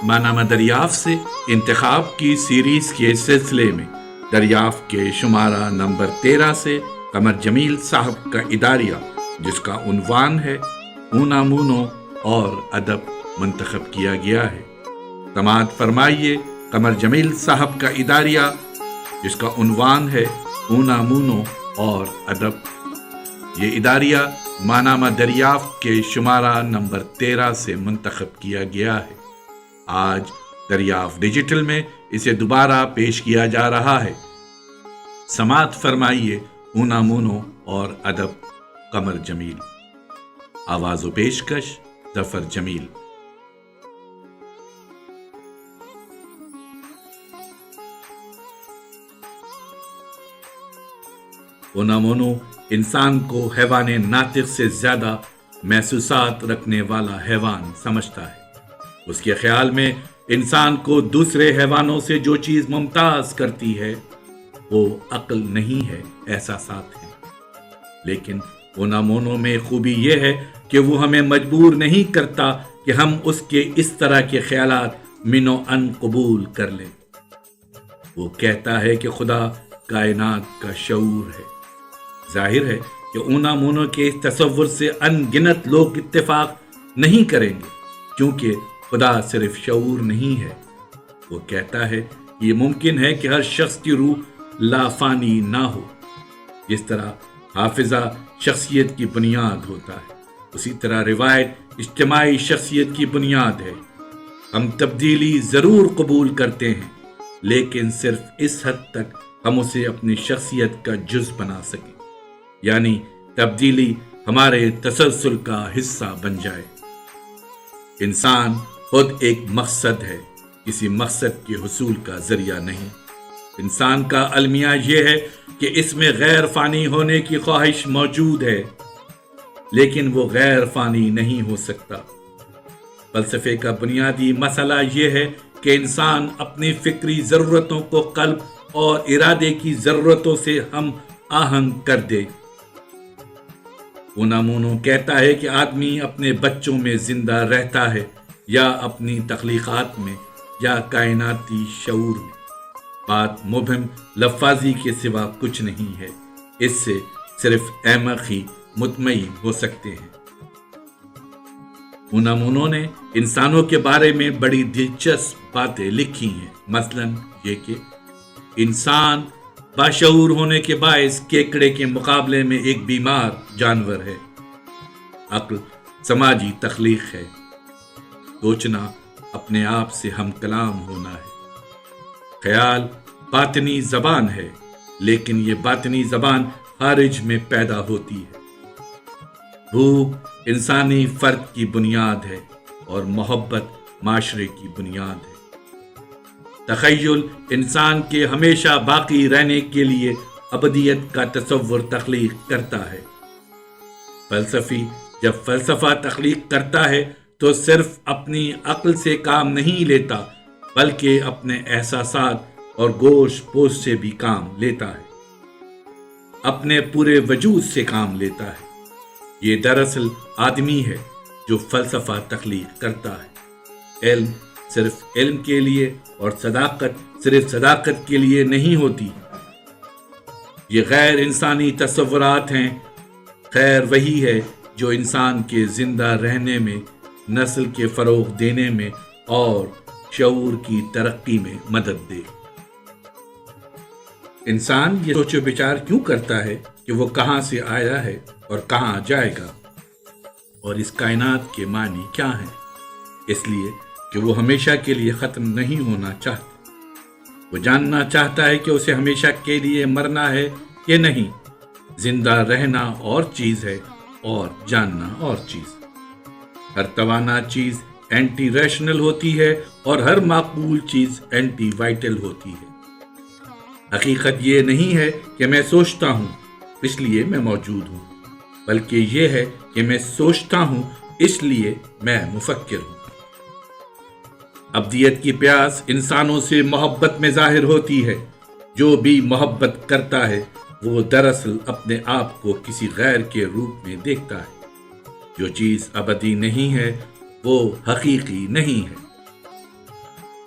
ماہنامہ دریافت سے انتخاب کی سیریز کے سلسلے میں دریافت کے شمارہ نمبر 13 سے قمر جمیل صاحب کا اداریہ جس کا عنوان ہے اونامونو اور ادب منتخب کیا گیا ہے۔ سماعت فرمائیے قمر جمیل صاحب کا اداریہ جس کا عنوان ہے اونامونو اور ادب۔ یہ اداریہ ماہنامہ دریافت کے شمارہ نمبر 13 سے منتخب کیا گیا ہے۔ آج دریافت ڈیجیٹل میں اسے دوبارہ پیش کیا جا رہا ہے۔ سماعت فرمائیے اونامونو اور ادب قمر جمیل۔ آواز و پیشکش ظفر جمیل۔ اونامونو انسان کو حیوان ناطق سے زیادہ محسوسات رکھنے والا حیوان سمجھتا ہے۔ اس کے خیال میں انسان کو دوسرے حیوانوں سے جو چیز ممتاز کرتی ہے وہ عقل نہیں ہے، احساسات ہیں۔ لیکن اونامونو میں خوبی یہ ہے کہ وہ ہمیں مجبور نہیں کرتا کہ ہم اس کے اس طرح کے خیالات من و ان قبول کر لیں۔ وہ کہتا ہے کہ خدا کائنات کا شعور ہے۔ ظاہر ہے کہ اونامونو کے اس تصور سے ان گنت لوگ اتفاق نہیں کریں گے، کیونکہ خدا صرف شعور نہیں ہے۔ وہ کہتا ہے کہ یہ ممکن ہے کہ ہر شخص کی روح لافانی نہ ہو۔ جس طرح حافظہ شخصیت کی بنیاد ہوتا ہے، اسی طرح روایت اجتماعی شخصیت کی بنیاد ہے۔ ہم تبدیلی ضرور قبول کرتے ہیں، لیکن صرف اس حد تک ہم اسے اپنی شخصیت کا جز بنا سکیں، یعنی تبدیلی ہمارے تسلسل کا حصہ بن جائے۔ انسان خود ایک مقصد ہے، کسی مقصد کے حصول کا ذریعہ نہیں۔ انسان کا المیہ یہ ہے کہ اس میں غیر فانی ہونے کی خواہش موجود ہے، لیکن وہ غیر فانی نہیں ہو سکتا۔ فلسفے کا بنیادی مسئلہ یہ ہے کہ انسان اپنی فکری ضرورتوں کو قلب اور ارادے کی ضرورتوں سے ہم آہنگ کر دے۔ اونامونو کہتا ہے کہ آدمی اپنے بچوں میں زندہ رہتا ہے، یا اپنی تخلیقات میں، یا کائناتی شعور میں۔ بات مبہم لفاظی کے سوا کچھ نہیں ہے، اس سے صرف احمق ہی مطمئن ہو سکتے ہیں۔ اونامونو نے انسانوں کے بارے میں بڑی دلچسپ باتیں لکھی ہیں، مثلا یہ کہ انسان باشعور ہونے کے باعث کیکڑے کے مقابلے میں ایک بیمار جانور ہے۔ عقل سماجی تخلیق ہے۔ سوچنا اپنے آپ سے ہم کلام ہونا ہے۔ خیال باطنی زبان ہے، لیکن یہ باطنی زبان خارج میں پیدا ہوتی ہے۔ بھوک انسانی فرد کی بنیاد ہے اور محبت معاشرے کی بنیاد ہے۔ تخیل انسان کے ہمیشہ باقی رہنے کے لیے ابدیت کا تصور تخلیق کرتا ہے۔ فلسفی جب فلسفہ تخلیق کرتا ہے تو صرف اپنی عقل سے کام نہیں لیتا، بلکہ اپنے احساسات اور گوش پوش سے بھی کام لیتا ہے، اپنے پورے وجود سے کام لیتا ہے۔ یہ دراصل آدمی ہے جو فلسفہ تخلیق کرتا ہے۔ علم صرف علم کے لیے اور صداقت صرف صداقت کے لیے نہیں ہوتی۔ یہ غیر انسانی تصورات ہیں۔ خیر وہی ہے جو انسان کے زندہ رہنے میں، نسل کے فروغ دینے میں اور شعور کی ترقی میں مدد دے۔ انسان یہ سوچ و بچار کیوں کرتا ہے کہ وہ کہاں سے آیا ہے اور کہاں جائے گا، اور اس کائنات کے معنی کیا ہیں؟ اس لیے کہ وہ ہمیشہ کے لیے ختم نہیں ہونا چاہتا۔ وہ جاننا چاہتا ہے کہ اسے ہمیشہ کے لیے مرنا ہے کہ نہیں۔ زندہ رہنا اور چیز ہے اور جاننا اور چیز۔ ہر توانا چیز اینٹی ریشنل ہوتی ہے اور ہر معقول چیز اینٹی وائٹل ہوتی ہے۔ حقیقت یہ نہیں ہے کہ میں سوچتا ہوں اس لیے میں موجود ہوں، بلکہ یہ ہے کہ میں سوچتا ہوں اس لیے میں مفکر ہوں۔ ابدیت کی پیاس انسانوں سے محبت میں ظاہر ہوتی ہے۔ جو بھی محبت کرتا ہے وہ دراصل اپنے آپ کو کسی غیر کے روپ میں دیکھتا ہے۔ جو چیز ابدی نہیں ہے وہ حقیقی نہیں ہے۔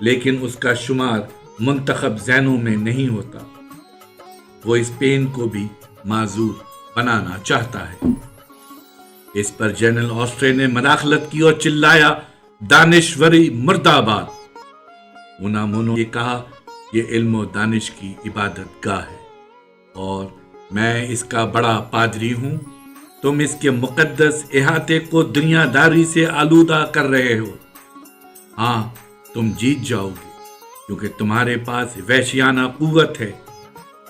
لیکن اس کا شمار منتخب ذہنوں میں نہیں ہوتا۔ وہ اسپین کو بھی معذور بنانا چاہتا ہے۔ اس پر جنرل آسٹرے نے مداخلت کی اور چلایا، دانشوری مرد آباد۔ اونامونو نے کہا، یہ علم و دانش کی عبادت گاہ ہے اور میں اس کا بڑا پادری ہوں۔ تم اس کے مقدس احاطے کو دنیا داری سے آلودہ کر رہے ہو۔ ہاں، تم جیت جاؤ گے کیونکہ تمہارے پاس وحشیانہ قوت ہے،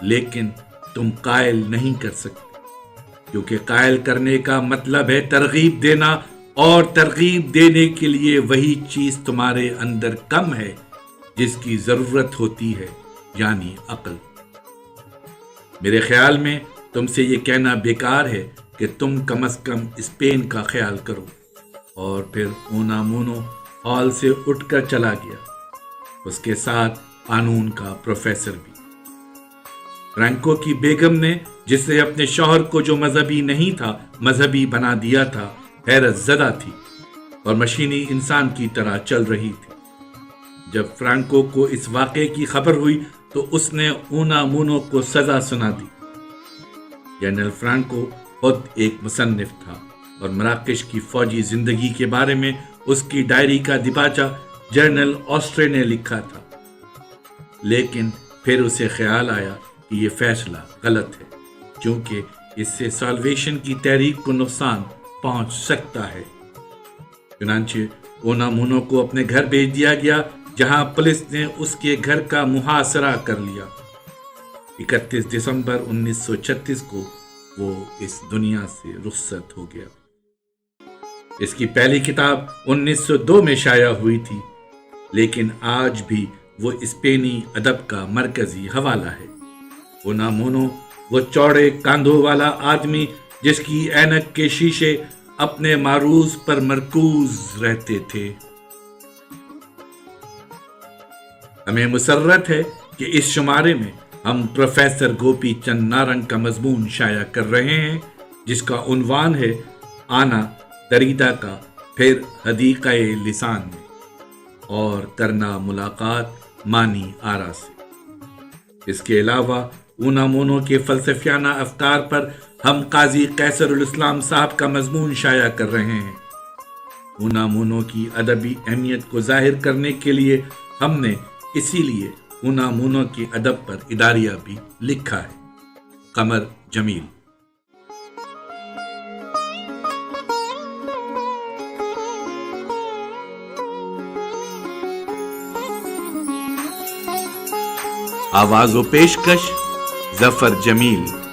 لیکن تم قائل نہیں کر سکتے کیونکہ قائل کرنے کا مطلب ہے ترغیب دینا، اور ترغیب دینے کے لیے وہی چیز تمہارے اندر کم ہے جس کی ضرورت ہوتی ہے، یعنی عقل۔ میرے خیال میں تم سے یہ کہنا بیکار ہے کہ تم کم از کم اسپین کا خیال کرو۔ اور پھر اونامونو ہال سے اٹھ کر چلا گیا، اس کے ساتھ قانون کا پروفیسر بھی۔ فرانکو کی بیگم نے، جس نے اپنے شوہر کو جو مذہبی نہیں تھا مذہبی بنا دیا تھا، حیرت زدہ تھی اور مشینی انسان کی طرح چل رہی تھی۔ جب فرانکو کو اس واقعے کی خبر ہوئی تو اس نے اونامونو کو سزا سنا دی۔ جنرل فرانکو خود ایک مصنف تھا اور مراکش کی فوجی زندگی کے بارے میں اس کی ڈائری کا دیباچہ جنرل آسٹرے نے لکھا تھا، لیکن پھر اسے خیال آیا کہ یہ فیصلہ غلط ہے کیونکہ اس سے سالویشن کی تحریک کو نقصان پہنچ سکتا ہے۔ چنانچہ اونامونو کو اپنے گھر بھیج دیا گیا، جہاں پولیس نے اس کے گھر کا محاصرہ کر لیا۔ 31 دسمبر 1936 کو وہ اس دنیا سے رخصت ہو گیا۔ اس کی پہلی کتاب 1902 میں شائع ہوئی تھی، لیکن آج بھی وہ اسپینی ادب کا مرکزی حوالہ ہے۔ اونامونو وہ چوڑے کاندھوں والا آدمی جس کی اینک کے شیشے اپنے معروض پر مرکوز رہتے تھے۔ ہمیں مسرت ہے کہ اس شمارے میں ہم پروفیسر گوپی چند نارنگ کا مضمون شائع کر رہے ہیں، جس کا عنوان ہے آنا دریدہ کا پھر حدیقہ لسان میں اور کرنا ملاقات مانی آرا سے۔ اس کے علاوہ اونامونو کے فلسفیانہ افکار پر ہم قاضی قیصر الاسلام صاحب کا مضمون شائع کر رہے ہیں۔ اونامونو کی ادبی اہمیت کو ظاہر کرنے کے لیے ہم نے اسی لیے اونامونو کے ادب پر اداریہ بھی لکھا ہے۔ قمر جمیل۔ آواز و پیشکش ظفر جمیل۔